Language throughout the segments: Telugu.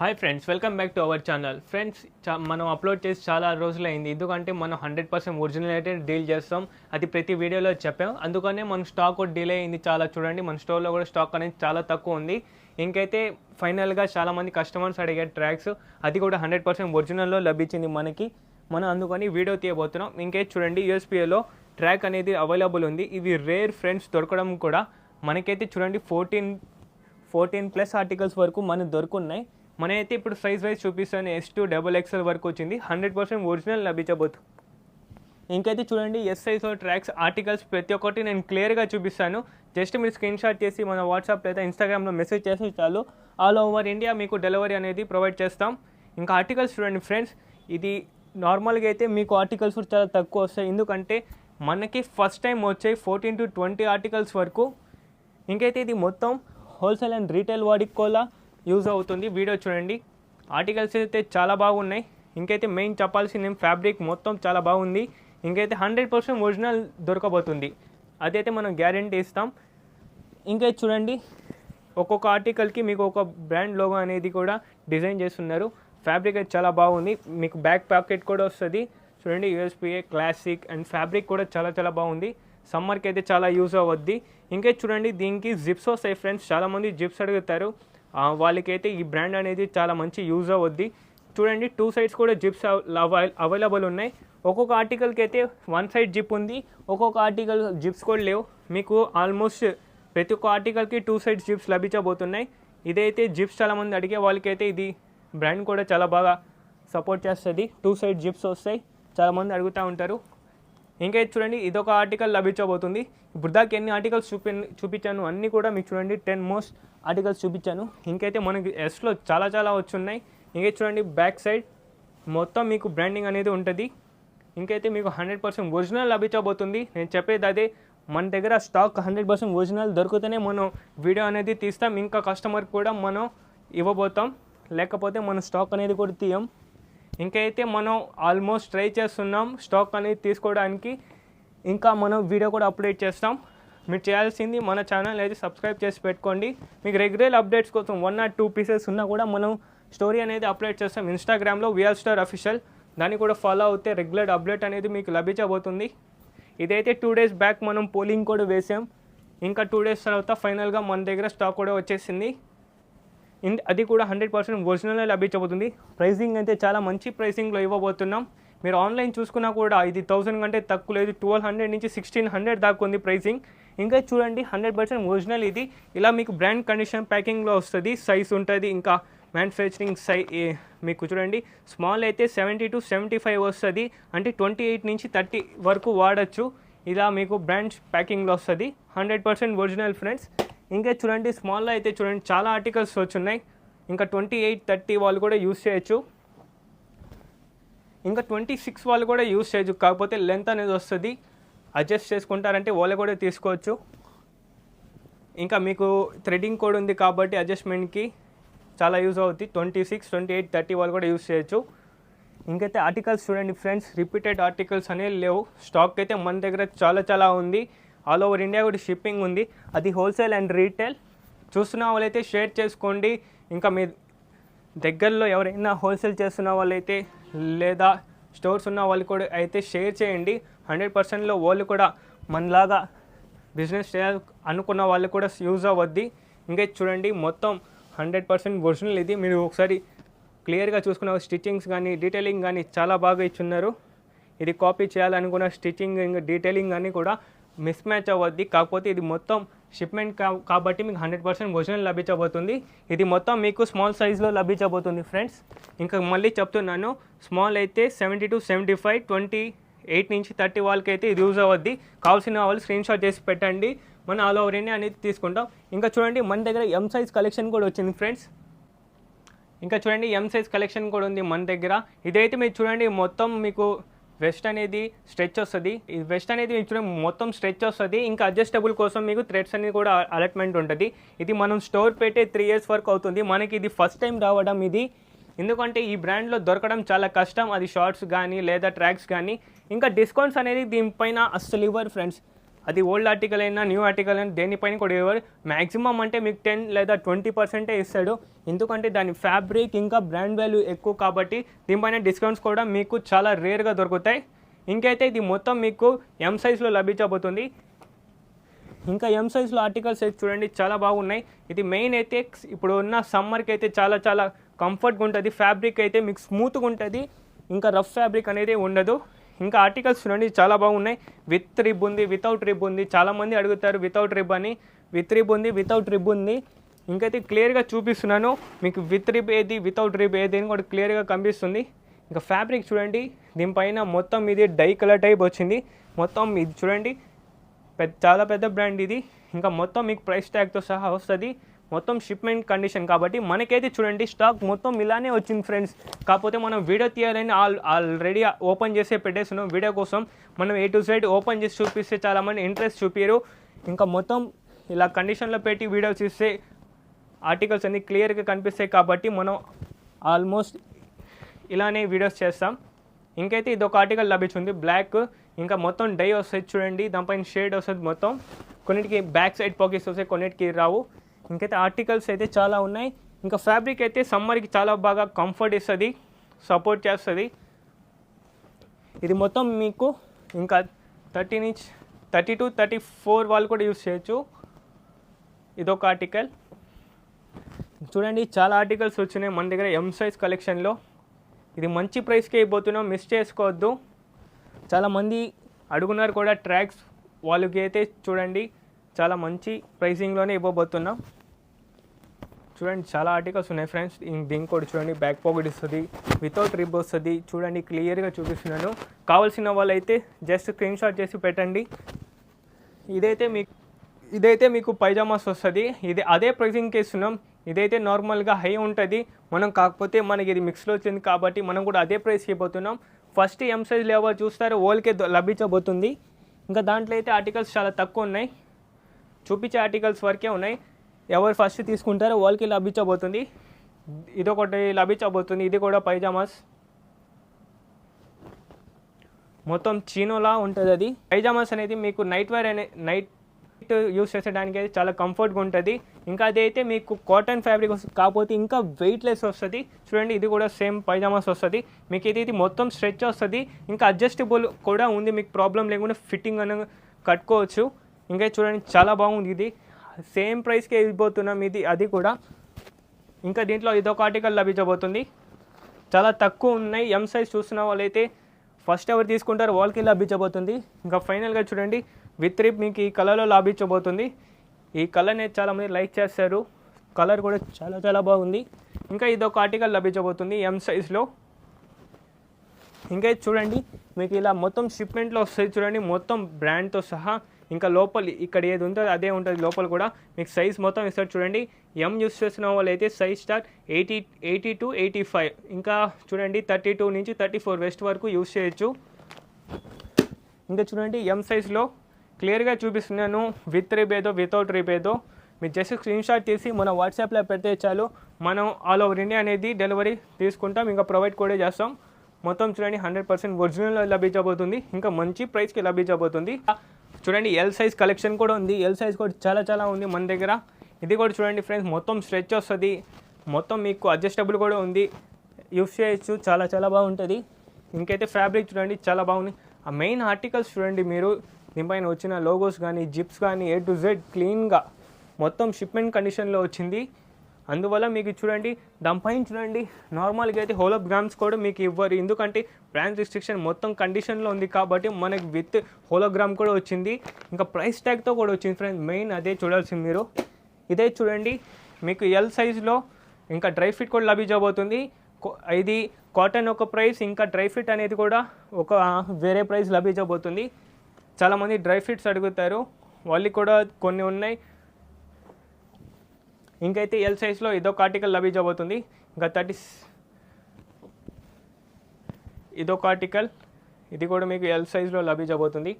Hi friends, welcome back to our channel. Friends, మనం అప్లోడ్ చేసి చాలా రోజులైంది. ఎందుకంటే మనం 100% ఒరిజినల్ అయితే డీల్ చేస్తాం. అది ప్రతి వీడియోలో చెప్పాం. అందుకనే మన స్టాక్ డిలే అయింది చాలా. చూడండి, మన స్టోర్లో కూడా స్టాక్ అనేది చాలా తక్కువ ఉంది. ఇంకైతే ఫైనల్గా చాలామంది కస్టమర్స్ అడిగే ట్రాక్స్ అది కూడా 100% ఒరిజినల్లో లభించింది మనం అందుకని వీడియో తీయబోతున్నాం. ఇంకైతే చూడండి, యూఎస్పీఏలో ట్రాక్ అనేది అవైలబుల్ ఉంది. ఇవి రేర్ ఫ్రెండ్స్ దొరకడం కూడా. మనకైతే చూడండి 14+ ఆర్టికల్స్ వరకు మనకు దొరుకున్నాయి. మనైతే ఇప్పుడు సైజ్ వైజ్ చూపిస్తాను. S2 XXL వరకు వచ్చింది. 100% ఒరిజినల్ లభించబోతుంది. ఇంకైతే చూడండి, ఎస్ సైజ్లో ట్రాక్స్ ఆర్టికల్స్ ప్రతి ఒక్కటి నేను క్లియర్గా చూపిస్తాను. జస్ట్ మీరు స్క్రీన్ షాట్ చేసి మన వాట్సాప్ లేదా ఇన్స్టాగ్రామ్లో మెసేజ్ చేస్తే చాలు. ఆల్ ఓవర్ ఇండియా మీకు డెలివరీ అనేది ప్రొవైడ్ చేస్తాం. ఇంకా ఆర్టికల్స్ చూడండి ఫ్రెండ్స్, ఇది నార్మల్గా అయితే మీకు ఆర్టికల్స్ చాలా తక్కువ వస్తాయి. ఎందుకంటే మనకి ఫస్ట్ టైం వచ్చాయి 14 to 20 ఆర్టికల్స్ వరకు. ఇంకైతే ఇది మొత్తం హోల్సేల్ అండ్ రీటైల్ వాడికి కూడా యూజ్ అవుతుంది. వీడియో చూడండి, ఆర్టికల్స్ అయితే చాలా బాగున్నాయి. ఇంకైతే మెయిన్ చెప్పాల్సింది ఫ్యాబ్రిక్ మొత్తం చాలా బాగుంది. ఇంకైతే 100% ఒరిజినల్ దొరకబోతుంది. అదైతే మనం గ్యారంటీ ఇస్తాం. ఇంకైతే చూడండి, ఒక్కొక్క ఆర్టికల్కి మీకు ఒక బ్రాండ్ లోగో అనేది కూడా డిజైన్ చేస్తున్నారు. ఫ్యాబ్రిక్ అయితే చాలా బాగుంది. మీకు బ్యాక్ పాకెట్ కూడా వస్తుంది. చూడండి, యూఎస్పీఏ క్లాసిక్ అండ్ ఫ్యాబ్రిక్ కూడా చాలా చాలా బాగుంది. సమ్మర్కి అయితే చాలా యూజ్ అవ్వద్ది. ఇంకైతే చూడండి, దీనికి జిప్స్ వస్తాయి ఫ్రెండ్స్. చాలామంది జిప్స్ అడుగుతారు. వాళ్ళకైతే ఈ బ్రాండ్ అనేది చాలా మంచి యూజ్ అవుద్ది. చూడండి, 2 సైడ్స్ కూడా జిప్స్ అవైలబుల్ ఉన్నాయి. ఒక్కొక్క ఆర్టికల్కి అయితే 1 సైడ్ జిప్ ఉంది. ఒక్కొక్క ఆర్టికల్ జిప్స్ కూడా లేవు. మీకు ఆల్మోస్ట్ ప్రతి ఒక్క ఆర్టికల్కి 2 సైడ్ జిప్స్ లభించబోతున్నాయి. ఇదైతే జిప్స్ చాలామంది అడిగే వాళ్ళకైతే ఇది బ్రాండ్ కూడా చాలా బాగా సపోర్ట్ చేస్తుంది. 2 సైడ్ జిప్స్ వస్తాయి, చాలామంది అడుగుతూ ఉంటారు. ఇంకైతే చూడండి, ఇదొక ఆర్టికల్ లభించబోతుంది. ఇప్పుడు దాకా ఎన్ని ఆర్టికల్స్ చూపించాను అన్నీ కూడా మీకు చూడండి 10 మోస్ట్ ఆర్టికల్స్ చూపించాను. ఇంకైతే మనకి ఎస్లో చాలా చాలా వచ్చున్నాయి. ఇంకైతే చూడండి, బ్యాక్ సైడ్ మొత్తం మీకు బ్రాండింగ్ అనేది ఉంటుంది. ఇంకైతే మీకు 100% ఒరిజినల్ లభించబోతుంది. నేను చెప్పేది అదే, మన దగ్గర స్టాక్ 100% ఒరిజినల్ దొరికితేనే మనం వీడియో అనేది తీస్తాం. ఇంకా కస్టమర్కి కూడా మనం ఇవ్వబోతాం, లేకపోతే మన స్టాక్ అనేది కూడా తీయం. ఇంకైతే మనం ఆల్మోస్ట్ ట్రై చేస్తున్నాం స్టాక్ అనేది తీసుకోవడానికి. ఇంకా మనం వీడియో కూడా అప్డేట్ చేస్తాం. మీరు చేయాల్సింది మన ఛానల్ అయితే సబ్స్క్రైబ్ చేసి పెట్టుకోండి. మీకు రెగ్యులర్ అప్డేట్స్ కోసం 1 or 2 పీసెస్ ఉన్నా కూడా మనం స్టోరీ అనేది అప్డేట్ చేస్తాం. ఇన్స్టాగ్రామ్లో విఆర్ స్టార్ అఫీషియల్, దాన్ని కూడా ఫాలో అవుతే రెగ్యులర్ అప్డేట్ అనేది మీకు లభించబోతుంది. ఇదైతే 2 days బ్యాక్ మనం పోలింగ్ కూడా వేసాం. ఇంకా 2 days తర్వాత ఫైనల్గా మన దగ్గర స్టాక్ కూడా వచ్చేసింది. అది కూడా 100% ఒరిజినల్ లభించబోతుంది. ప్రైసింగ్ అయితే చాలా మంచి ప్రైసింగ్లో ఇవ్వబోతున్నాం. మీరు ఆన్లైన్ చూసుకున్నా కూడా ఇది 1000 కంటే తక్కువ లేదు. 1200 నుంచి 1600 దాకా ఉంది ప్రైసింగ్. ఇంకా చూడండి, 100% ఒరిజినల్ ఇది. ఇలా మీకు బ్రాండ్ కండిషన్ ప్యాకింగ్లో వస్తుంది. సైజ్ ఉంటుంది. ఇంకా మ్యానుఫ్యాక్చరింగ్ మీకు చూడండి, స్మాల్ అయితే 70 to 75 వస్తుంది. అంటే 28 నుంచి 30 వరకు వాడచ్చు. ఇలా మీకు బ్రాండ్ ప్యాకింగ్లో వస్తుంది. 100% ఒరిజినల్ ఫ్రెండ్స్. ఇంకా చూడండి, స్మాల్లో అయితే చూడండి చాలా ఆర్టికల్స్ వచ్చున్నాయి. ఇంకా 28, 30 వాళ్ళు కూడా యూస్ చేయొచ్చు. ఇంకా 26 వాళ్ళు కూడా యూస్ చేయొచ్చు. కాకపోతే లెంత్ అనేది వస్తుంది, అడ్జస్ట్ చేసుకుంటారంటే వాళ్ళు కూడా తీసుకోవచ్చు. ఇంకా మీకు థ్రెడింగ్ కోడ్ ఉంది కాబట్టి అడ్జస్ట్మెంట్కి చాలా యూజ్ అవుతుంది. 26, 28, 30 వాళ్ళు కూడా యూస్ చేయొచ్చు. ఇంకైతే ఆర్టికల్స్ చూడండి ఫ్రెండ్స్, రిపీటెడ్ ఆర్టికల్స్ అనేవి లేవు. స్టాక్ అయితే మన దగ్గర చాలా చాలా ఉంది. ఆల్ ఓవర్ ఇండియా కూడా షిప్పింగ్ ఉంది. అది హోల్సేల్ అండ్ రీటైల్. చూస్తున్న వాళ్ళైతే షేర్ చేసుకోండి. ఇంకా మీ దగ్గరలో ఎవరైనా హోల్సేల్ చేస్తున్న వాళ్ళైతే లేదా స్టోర్స్ ఉన్న వాళ్ళు కూడా అయితే షేర్ చేయండి. 100%లో వాళ్ళు కూడా మనలాగా బిజినెస్ చేయాలి అనుకున్న వాళ్ళు కూడా యూజ్ అవ్వద్ది. ఇంకా చూడండి, మొత్తం 100% ఒరిజినల్ ఇది. మీరు ఒకసారి క్లియర్గా చూసుకున్న స్టిచ్చింగ్స్ కానీ డీటెయిలింగ్ కానీ చాలా బాగా ఇచ్చున్నారు. ఇది కాపీ చేయాలనుకున్న స్టిచ్చింగ్ ఇంకా డీటెయిలింగ్ అని కూడా మిస్ మ్యాచ్ అవ్వద్ది. కాకపోతే ఇది మొత్తం షిప్మెంట్ కాబట్టి మీకు 100% ఒరిజినల్ లభించబోతుంది. ఇది మొత్తం మీకు స్మాల్ సైజ్లో లభించబోతుంది ఫ్రెండ్స్. ఇంకా మళ్ళీ చెప్తున్నాను, స్మాల్ అయితే 70 to 75, 28 నుంచి 30 వాళ్ళకి అయితే ఇది యూజ్ అవ్వద్ది. కావాల్సిన వాళ్ళు స్క్రీన్ షాట్ చేసి పెట్టండి. మనం ఆల్ ఓవర్ ఇండియా అనేది తీసుకుంటాం. ఇంకా చూడండి, మన దగ్గర ఎం సైజ్ కలెక్షన్ కూడా వచ్చింది ఫ్రెండ్స్. ఇంకా చూడండి, ఎం సైజ్ కలెక్షన్ కూడా ఉంది మన దగ్గర. ఇదైతే మీరు చూడండి, మొత్తం మీకు వెస్ట్ అనేది స్ట్రెచ్ వస్తుంది. ఈ వెస్ట్ అనేది చూడండి మొత్తం స్ట్రెచ్ వస్తుంది. ఇంకా అడ్జస్టబుల్ కోసం మీకు థ్రెడ్స్ అనేది కూడా అలాట్మెంట్ ఉంటుంది. ఇది మనం స్టోర్ పెట్టే 3 years వరకు అవుతుంది. మనకి ఇది ఫస్ట్ టైం రావడం ఇది. ఎందుకంటే ఈ బ్రాండ్లో దొరకడం చాలా కష్టం. అది షార్ట్స్ కానీ లేదా ట్రాక్స్ కానీ. ఇంకా డిస్కౌంట్స్ అనేది దీనిపైన అస్సలు ఇవ్వరు ఫ్రెండ్స్. అది ఓల్డ్ ఆర్టికల్ అయినా న్యూ ఆర్టికల్ అయినా దేనిపైన కూడా ఇవ్వరు. మ్యాక్సిమం అంటే మీకు 10 లేదా 20% ఇస్తాడు. ఎందుకంటే దాని ఫ్యాబ్రిక్ ఇంకా బ్రాండ్ వాల్యూ ఎక్కువ కాబట్టి దీనిపైన డిస్కౌంట్స్ కూడా మీకు చాలా రేర్గా దొరుకుతాయి. ఇంకైతే ఇది మొత్తం మీకు ఎం సైజ్లో లభించబోతుంది. ఇంకా ఎం సైజ్లో ఆర్టికల్స్ అయితే చూడండి చాలా బాగున్నాయి. ఇది మెయిన్ అయితే ఇప్పుడు ఉన్న సమ్మర్కి అయితే చాలా చాలా కంఫర్ట్గా ఉంటుంది. ఫ్యాబ్రిక్ అయితే మీకు స్మూత్గా ఉంటుంది, ఇంకా రఫ్ ఫ్యాబ్రిక్ అనేది ఉండదు. ఇంకా ఆర్టికల్స్ చూడండి చాలా బాగున్నాయి. విత్ రిబ్ ఉంది, వితౌట్ రిబ్ ఉంది. చాలామంది అడుగుతారు వితౌట్ రిబ్ అని. విత్ రిబ్ ఉంది, వితౌట్ రిబ్ ఉంది. ఇంకైతే క్లియర్గా చూపిస్తున్నాను మీకు విత్ రిబ్ ఏది వితౌట్ రిబ్ ఏది అని కూడా క్లియర్గా కనిపిస్తుంది. ఇంకా ఫ్యాబ్రిక్ చూడండి, దీనిపైన మొత్తం ఇది డై కలర్ టైప్ వచ్చింది. మొత్తం ఇది చూడండి చాలా పెద్ద బ్రాండ్ ఇది. ఇంకా మొత్తం మీకు ప్రైస్ ట్యాగ్తో సహా వస్తుంది. మొత్తం షిప్మెంట్ కండిషన్ కాబట్టి మనకైతే చూడండి స్టాక్ మొత్తం ఇలానే వచ్చింది ఫ్రెండ్స్. కాకపోతే మనం వీడియో తీయాలని ఆల్రెడీ ఓపెన్ చేసే పెట్టేస్తున్నాం. వీడియో కోసం మనం A to Z ఓపెన్ చేసి చూపిస్తే చాలామంది ఇంట్రెస్ట్ చూపారు. ఇంకా మొత్తం ఇలా కండిషన్లో పెట్టి వీడియోస్ ఇస్తే ఆర్టికల్స్ అన్నీ క్లియర్గా కనిపిస్తాయి కాబట్టి మనం ఆల్మోస్ట్ ఇలానే వీడియోస్ చేస్తాం. ఇంకైతే ఇది ఒక ఆర్టికల్ లభించింది బ్లాక్. ఇంకా మొత్తం డై వస్తుంది చూడండి, దానిపైన షేడ్ వస్తుంది. మొత్తం కొన్నిటికి బ్యాక్ సైడ్ పాకెట్స్ వస్తాయి, కొన్నిటికి రావు. ఇంకైతే ఆర్టికల్స్ అయితే చాలా ఉన్నాయి. ఇంకా ఫ్యాబ్రిక్ అయితే సమ్మర్కి చాలా బాగా కంఫర్ట్ ఇస్తుంది, సపోర్ట్ చేస్తుంది. ఇది మొత్తం మీకు ఇంకా 30 to 34 వాళ్ళు కూడా యూస్ చేయొచ్చు. ఇదొక ఆర్టికల్ చూడండి. చాలా ఆర్టికల్స్ వచ్చినాయి మన దగ్గర ఎం సైజ్ కలెక్షన్లో. ఇది మంచి ప్రైస్కే ఇవ్వబోతున్నాం, మిస్ చేసుకోవద్దు. చాలామంది అడుగున్నారు కూడా ట్రాక్స్, వాళ్ళకి అయితే చూడండి చాలా మంచి ప్రైసింగ్లోనే ఇవ్వబోతున్నాం. చూడండి చాలా ఆర్టికల్స్ ఉన్నాయి ఫ్రెండ్స్. దీనికి కూడా చూడండి బ్యాక్ పాకెట్ ఇస్తుంది, వితౌట్ రిబ్ వస్తుంది. చూడండి క్లియర్గా చూపిస్తున్నాను. కావాల్సిన వాళ్ళైతే జస్ట్ స్క్రీన్ షాట్ చేసి పెట్టండి. ఇదైతే మీకు పైజామాస్ వస్తుంది. ఇది అదే ప్రైసింగ్కి ఇస్తున్నాం. ఇదైతే నార్మల్గా హై ఉంటుంది మనం, కాకపోతే మనకి ఇది మిక్స్లో వచ్చింది కాబట్టి మనం కూడా అదే ప్రైస్కి ఇవ్వబోతున్నాం. ఫస్ట్ ఎం సైజ్ ఎవరు చూస్తారో వాళ్ళకే లభించబోతుంది. ఇంకా దాంట్లో అయితే ఆర్టికల్స్ చాలా తక్కువ ఉన్నాయి, చూపించే ఆర్టికల్స్ వరకే ఉన్నాయి. ఎవరు ఫస్ట్ తీసుకుంటారో వాళ్ళకి లభించబోతుంది. ఇదొకటి లభించబోతుంది. ఇది కూడా పైజామాస్, మొత్తం చీనోలా ఉంటుంది. అది పైజామాస్ అనేది మీకు నైట్ యూస్ చేసేదానికి అయితే చాలా కంఫర్ట్గా ఉంటుంది. ఇంకా అదైతే మీకు కాటన్ ఫ్యాబ్రిక్ వస్తుంది, కాకపోతే ఇంకా వెయిట్లెస్ వస్తుంది. చూడండి ఇది కూడా సేమ్ పైజామాస్ వస్తుంది. మీకు ఇది మొత్తం స్ట్రెచ్ వస్తుంది, ఇంకా అడ్జస్టబుల్ కూడా ఉంది. మీకు ప్రాబ్లం లేకుండా ఫిట్టింగ్ అని కట్టుకోవచ్చు. ఇంకా చూడండి చాలా బాగుంది. ఇది సేమ్ ప్రైస్కే ఇవ్వబోతున్నాం అది కూడా. ఇంకా దీంట్లో ఇదొక ఆర్టికల్ లభించబోతుంది. చాలా తక్కువ ఉన్నాయి. ఎం సైజ్ చూస్తున్న వాళ్ళైతే ఫస్ట్ ఎవరు తీసుకుంటారో వాళ్ళకి లభించబోతుంది. ఇంకా ఫైనల్గా చూడండి విత్ రిప్ మీకు ఈ కలర్లో లభించబోతుంది. ఈ కలర్ని చాలామంది లైక్ చేస్తారు, కలర్ కూడా చాలా చాలా బాగుంది. ఇంకా ఇదొక ఆర్టికల్ లభించబోతుంది ఎం సైజ్లో. ఇంకా చూడండి మీకు ఇలా మొత్తం షిప్మెంట్లో వస్తుంది చూడండి, మొత్తం బ్రాండ్తో సహా. ఇంకా లోపల ఇక్కడ ఏది ఉంటుందో అదే ఉంటుంది లోపల కూడా. మీకు సైజ్ మొత్తం ఇస్తారు చూడండి. ఎం యూస్ చేస్తున్న వాళ్ళు అయితే సైజ్ స్టార్ట్ 80 to 85, ఇంకా చూడండి 32 నుంచి 34 వెస్ట్ వరకు యూస్ చేయొచ్చు. ఇంకా చూడండి ఎం సైజ్లో క్లియర్గా చూపిస్తున్నాను విత్ రిబ్ ఏదో వితౌట్ రిబ్ ఏదో. మీరు జస్ట్ స్క్రీన్ షాట్ తీసి మన వాట్సాప్లో పెడితే చాలు, మనం ఆల్ ఓవర్ ఇండియా అనేది డెలివరీ తీసుకుంటాం, ఇంకా ప్రొవైడ్ కూడా చేస్తాం. మొత్తం చూడండి 100% ఒరిజినల్ లభించబోతుంది, ఇంకా మంచి ప్రైస్కి లభించబోతుంది. చూడండి ఎల్ సైజ్ కలెక్షన్ కూడా ఉంది. ఎల్ సైజ్ కూడా చాలా చాలా ఉంది మన దగ్గర. ఇది కూడా చూడండి ఫ్రెండ్స్, మొత్తం స్ట్రెచ్ వస్తుంది, మొత్తం మీకు అడ్జస్టబుల్ కూడా ఉంది, యూస్ చేయొచ్చు, చాలా చాలా బాగుంటుంది. ఇంకైతే ఫ్యాబ్రిక్ చూడండి చాలా బాగుంది. ఆ మెయిన్ ఆర్టికల్స్ చూడండి మీరు, దీనిపైన వచ్చిన లోగోస్ కానీ జిప్స్ కానీ A to Z క్లీన్గా మొత్తం షిప్మెంట్ కండిషన్లో వచ్చింది. అందువల్ల మీకు చూడండి దానిపైన చూడండి నార్మల్గా అయితే హోలోగ్రామ్స్ కూడా మీకు ఇవ్వరు, ఎందుకంటే బ్రాండ్ రిస్ట్రిక్షన్ మొత్తం కండిషన్లో ఉంది కాబట్టి మనకి విత్ హోలోగ్రామ్ కూడా వచ్చింది, ఇంకా ప్రైస్ ట్యాగ్తో కూడా వచ్చింది ఫ్రెండ్స్. మెయిన్ అదే చూడాల్సింది మీరు. ఇదే చూడండి మీకు ఎల్ సైజ్లో ఇంకా డ్రై ఫిట్ కూడా లభించబోతుంది. ఇది కాటన్ ఒక ప్రైస్, ఇంకా డ్రై ఫిట్ అనేది కూడా ఒక వేరే ప్రైస్ లభించబోతుంది. చాలామంది డ్రై ఫిట్స్ అడుగుతారు, వాళ్ళకి కూడా కొన్ని ఉన్నాయి. ఇంకైతే ఎల్ సైజ్లో ఇదొక ఆర్టికల్ లభించబోతుంది. ఇంకా ఇదొక ఆర్టికల్, ఇది కూడా మీకు ఎల్ సైజ్లో లభించబోతుంది.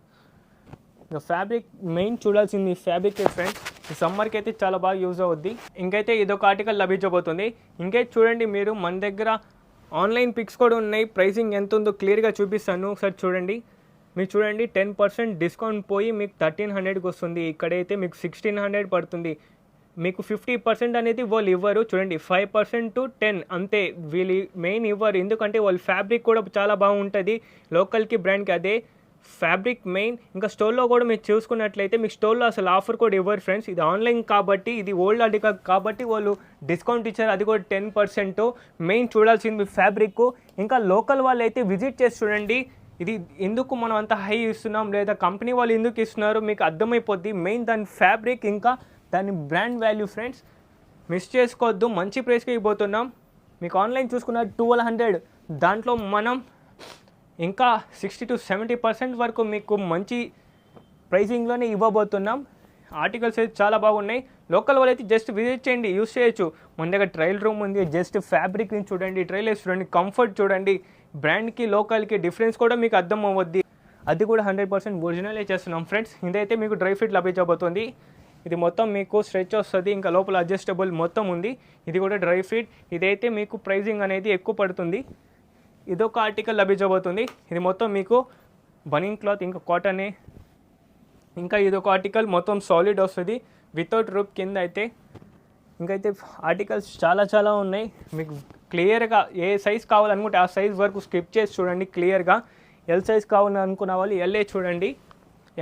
ఇంకా ఫ్యాబ్రిక్ మెయిన్ చూడాల్సింది ఫ్యాబ్రిక్ ఫ్రెండ్స్, ఈ సమ్మర్కి అయితే చాలా బాగా యూజ్ అవుద్ది. ఇంకైతే ఇదొక ఆర్టికల్ లభించబోతుంది. ఇంకైతే చూడండి మీరు మన దగ్గర ఆన్లైన్ పిక్స్ కూడా ఉన్నాయి, ప్రైసింగ్ ఎంత ఉందో క్లియర్గా చూపిస్తాను, ఒకసారి చూడండి. మీరు చూడండి 10% డిస్కౌంట్ పోయి మీకు 1300కి వస్తుంది. ఇక్కడైతే మీకు 1600 పడుతుంది. మీకు 50% అనేది వాళ్ళు ఇవ్వరు. చూడండి 5% టు 10 అంతే. వీళ్ళు మెయిన్ ఇవ్వరు, ఎందుకంటే వాళ్ళ ఫ్యాబ్రిక్ కూడా చాలా బాగుంటుంది. లోకల్కి బ్రాండ్కి అదే ఫ్యాబ్రిక్ మెయిన్. ఇంకా స్టోర్లో కూడా మీరు చూసుకున్నట్లయితే మీకు స్టోర్లో అసలు ఆఫర్ కూడా ఇవ్వరు ఫ్రెండ్స్. ఇది ఆన్లైన్ కాబట్టి, ఇది ఓల్డ్ అడిగా కాబట్టి వాళ్ళు డిస్కౌంట్ ఇచ్చారు, అది కూడా 10%. మెయిన్ చూడాల్సింది మీ ఫ్యాబ్రిక్. ఇంకా లోకల్ వాళ్ళు అయితే విజిట్ చేసి చూడండి, ఇది ఎందుకు మనం అంత హై ఇస్తున్నాం లేదా కంపెనీ వాళ్ళు ఎందుకు ఇస్తున్నారు మీకు అర్థమైపోద్ది. మెయిన్ దాని ఫ్యాబ్రిక్ ఇంకా దాని బ్రాండ్ వాల్యూ ఫ్రెండ్స్. మిస్ చేసుకోవద్దు, మంచి ప్రైస్కి ఇవ్వబోతున్నాం. మీకు ఆన్లైన్ చూసుకున్న 1200, దాంట్లో మనం ఇంకా 60 to 70% వరకు మీకు మంచి ప్రైజింగ్లోనే ఇవ్వబోతున్నాం. ఆర్టికల్స్ అయితే చాలా బాగున్నాయి. లోకల్ వాళ్ళు అయితే జస్ట్ విజిట్ చేయండి, యూస్ చేయొచ్చు. మన దగ్గర ట్రయల్ రూమ్ ఉంది. జస్ట్ ఫ్యాబ్రిక్ని చూడండి, ట్రయల్ వేసి చూడండి, కంఫర్ట్ చూడండి. బ్రాండ్కి లోకల్కి డిఫరెన్స్ కూడా మీకు అర్థం అవ్వద్ది. అది కూడా 100% ఒరిజినలే చేస్తున్నాం ఫ్రెండ్స్. ఇదైతే మీకు డ్రై ఫిట్ లభించబోతుంది. ఇది మొత్తం మీకు స్ట్రెచ్ వస్తుంది, ఇంకా లోపల అడ్జస్టబుల్ మొత్తం ఉంది. ఇది కూడా డ్రై ఫిట్. ఇదైతే మీకు ప్రైజింగ్ అనేది ఎక్కువ పడుతుంది. ఇదొక ఆర్టికల్ లభించబోతుంది. ఇది మొత్తం మీకు బనియన్ క్లాత్ ఇంకా కాటనే. ఇంకా ఇదొక ఆర్టికల్ మొత్తం సాలిడ్ వస్తుంది వితౌట్ రూప్ కింద అయితే. ఇంకైతే ఆర్టికల్స్ చాలా ఉన్నాయి. మీకు క్లియర్గా ఏ సైజ్ కావాలనుకుంటే ఆ సైజ్ వరకు స్కిప్ చేసి చూడండి క్లియర్గా. ఎల్ సైజ్ కావాలనుకున్న వాళ్ళు ఎల్ఏ చూడండి,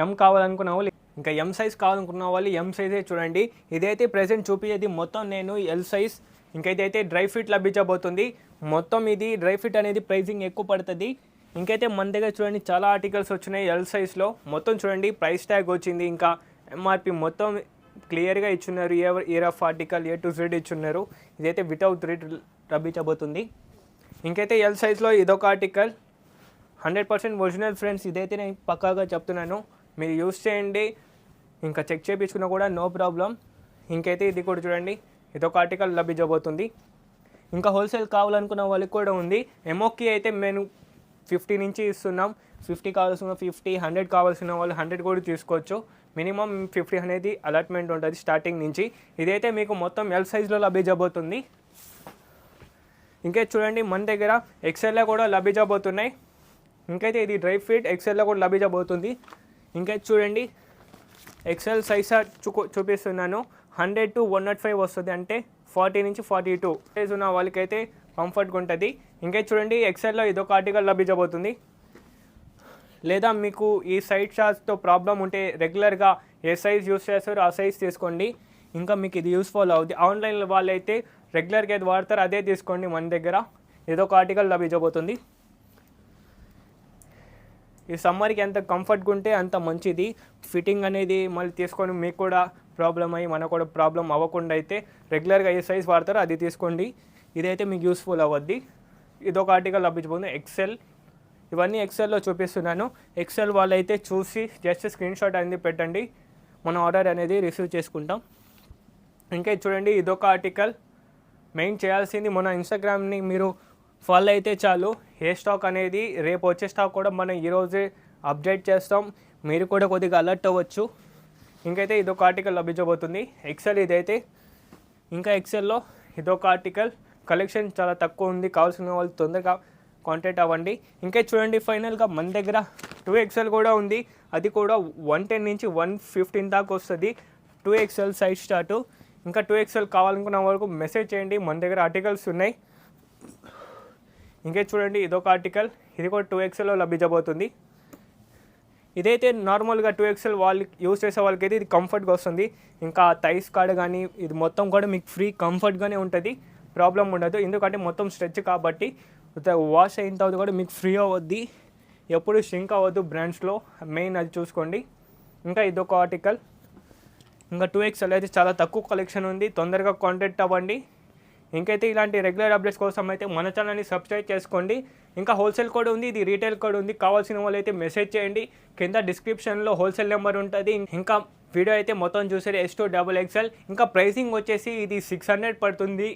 ఎం కావాలనుకున్న వాళ్ళు ఇంకా ఎం సైజ్ కావాలనుకున్న వాళ్ళు ఎం సైజే చూడండి. ఇదైతే ప్రెజెంట్ చూపించేది మొత్తం నేను ఎల్ సైజ్. ఇంకైతే డ్రై ఫిట్ లభించబోతుంది. మొత్తం ఇది డ్రై ఫిట్ అనేది ప్రైజింగ్ ఎక్కువ పడుతుంది. ఇంకైతే మన దగ్గర చూడండి చాలా ఆర్టికల్స్ వచ్చినాయి ఎల్ సైజ్లో. మొత్తం చూడండి ప్రైస్ ట్యాగ్ వచ్చింది, ఇంకా ఎంఆర్పి మొత్తం క్లియర్గా ఇచ్చున్నారు. Year of article A to Z ఇచ్చున్నారు. ఇదైతే వితౌట్ రేట్ లభించబోతుంది. ఇంకైతే ఎల్ సైజ్లో ఇదొక ఆర్టికల్ 100% ఒరిజినల్ ఫ్రెండ్స్. ఇదైతే నేను పక్కాగా చెప్తున్నాను, మీరు యూస్ చేయండి. ఇంకా చెక్ చేయించుకున్నా కూడా నో ప్రాబ్లం. ఇంకైతే ఇది కూడా చూడండి, ఇదొక ఆర్టికల్ లభించబోతుంది. ఇంకా హోల్సేల్ కావాలనుకున్న వాళ్ళకి కూడా ఉంది. ఎంఓకి అయితే మేము 50 నుంచి ఇస్తున్నాం. 50 కావాల్సిన 50, 100 కావాల్సిన వాళ్ళు 100 కూడా తీసుకోవచ్చు. మినిమం 50 అనేది అలాట్మెంట్ ఉంటుంది స్టార్టింగ్ నుంచి. ఇదైతే మీకు మొత్తం ఎల్ సైజ్లో లభించబోతుంది. ఇంకైతే చూడండి మన దగ్గర ఎక్సెల్లో కూడా లభించబోతున్నాయి. ఇంకైతే ఇది డ్రై ఫిట్ ఎక్సెల్లో కూడా లభించబోతుంది. ఇంకైతే చూడండి ఎక్సెల్ సైజ్ చూపిస్తున్నాను. 100 to 105 వస్తుంది, అంటే 40 నుంచి 42 సైజ్ ఉన్న వాళ్ళకైతే కంఫర్ట్గా ఉంటుంది. ఇంకైతే చూడండి ఎక్సెల్లో ఇదొక ఆర్టికల్ లభించబోతుంది. లేదా మీకు ఈ సైడ్ షార్ట్స్తో ప్రాబ్లం ఉంటే రెగ్యులర్గా ఏ సైజ్ యూస్ చేస్తారో ఆ సైజ్ తీసుకోండి. ఇంకా మీకు ఇది యూస్ఫుల్ అవుతుంది. ఆన్లైన్ వాళ్ళైతే రెగ్యులర్గా ఏది వాడతారో అదే తీసుకోండి. మన దగ్గర ఇదొక ఆర్టికల్ లభించబోతుంది. ఈ సమ్మర్కి ఎంత కంఫర్ట్గా ఉంటే అంత మంచిది. ఫిట్టింగ్ అనేది మళ్ళీ తీసుకొని మీకు కూడా ప్రాబ్లం అయ్యి మనకు కూడా ప్రాబ్లం అవ్వకుండా అయితే రెగ్యులర్గా ఏ సైజ్ వాడతారో అది తీసుకోండి. ఇదైతే మీకు యూస్ఫుల్ అవ్వద్ది. ఇదొక ఆర్టికల్ లభించబోతుంది ఎక్సెల్. ఇవన్నీ ఎక్సెల్లో చూపిస్తున్నాను. ఎక్సెల్ వాళ్ళైతే చూసి జస్ట్ స్క్రీన్ షాట్ అనేది పెట్టండి, మన ఆర్డర్ అనేది రిసీవ్ చేసుకుంటాం. ఇంకా చూడండి ఇదొక ఆర్టికల్. మెయిన్ చేయాల్సింది మన ఇన్స్టాగ్రామ్ని మీరు ఫాలో అయితే చాలు. ఏ స్టాక్ అనేది రేపు వచ్చే స్టాక్ కూడా మనం ఈరోజే అప్డేట్ చేస్తాం. మీరు కూడా కొద్దిగా అలర్ట్ అవ్వచ్చు. ఇంకైతే ఇదొక ఆర్టికల్ లభించబోతుంది ఎక్సెల్. ఇదైతే ఇంకా ఎక్సెల్లో ఇదొక ఆర్టికల్. కలెక్షన్ చాలా తక్కువ ఉంది, కావాల్సిన వాళ్ళు తొందరగా కాంటాక్ట్ అవ్వండి. ఇంకా చూడండి ఫైనల్గా మన దగ్గర 2XL కూడా ఉంది. అది కూడా 110 నుంచి 115 దాకా వస్తుంది. 2XL size start. ఇంకా 2XL కావాలనుకున్న వరకు మెసేజ్ చేయండి, మన దగ్గర ఆర్టికల్స్ ఉన్నాయి. ఇంకే చూడండి ఇదొక ఆర్టికల్. ఇది కూడా 2XLలో లభించబోతుంది. ఇదైతే నార్మల్గా 2XL వాళ్ళు యూస్ చేసే వాళ్ళకైతే ఇది కంఫర్ట్గా వస్తుంది. ఇంకా థైస్ కాడ కానీ ఇది మొత్తం కూడా మీకు ఫ్రీ కంఫర్ట్గానే ఉంటుంది, ప్రాబ్లం ఉండదు. ఎందుకంటే మొత్తం స్ట్రెచ్ కాబట్టి వాష్ అయిన తర్వాత కూడా మీకు ఫ్రీ అవ్వద్ది, ఎప్పుడు షింక్ అవ్వద్దు బ్రాండ్స్లో. మెయిన్ అది చూసుకోండి. ఇంకా ఇదొక ఆర్టికల్. ఇంకా 2XL అయితే చాలా తక్కువ కలెక్షన్ ఉంది, తొందరగా కాంటాక్ట్ అవ్వండి. ఇంకైతే ఇలాంటి రెగ్యులర్ అప్డేట్స్ కోసం అయితే మన ఛానల్ని సబ్స్క్రైబ్ చేసుకోండి. ఇంకా హోల్సేల్ కోడ్ ఉంది, ఇది రీటైల్ కోడ్ ఉంది. కావాల్సిన వాళ్ళు అయితే మెసేజ్ చేయండి. కింద డిస్క్రిప్షన్లో హోల్సేల్ నెంబర్ ఉంటుంది. ఇంకా వీడియో అయితే మొత్తం చూసారు S2XXL. ఇంకా ప్రైసింగ్ వచ్చేసి ఇది 600 పడుతుంది.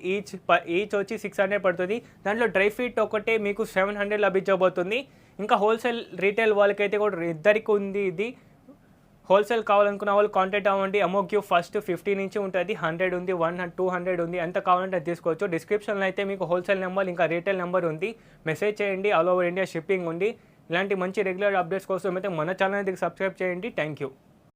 ఈచ్ వచ్చి 600 పడుతుంది. దాంట్లో డ్రై ఫిట్ ఒకటే మీకు 700 లభించబోతుంది. ఇంకా హోల్సేల్ రీటైల్ వాళ్ళకైతే కూడా ఇద్దరికి ఉంది. ఇది హోల్సేల్ కావాలనుకున్న వాళ్ళు కాంటాక్ట్ అవ్వండి. అమౌక్యూ ఫస్ట్ 50 నుంచి ఉంటుంది, 100 ఉంది, 100, 200 ఉంది. ఎంత కావాలంటే తీసుకోవచ్చు. డిస్క్రిప్షన్లో అయితే మీకు హోల్సేల్ నెంబర్ ఇంకా రీటైల్ నెంబర్ ఉంది. మెసేజ్ చేయండి. ఆల్ ఓవర్ ఇండియా షిప్పింగ్ ఉంది. ఇలాంటి మంచి రెగ్యులర్ అప్డేట్స్ కోసం అయితే మన ఛానల్ అయితే సబ్స్క్రైబ్ చేయండి. Thank you.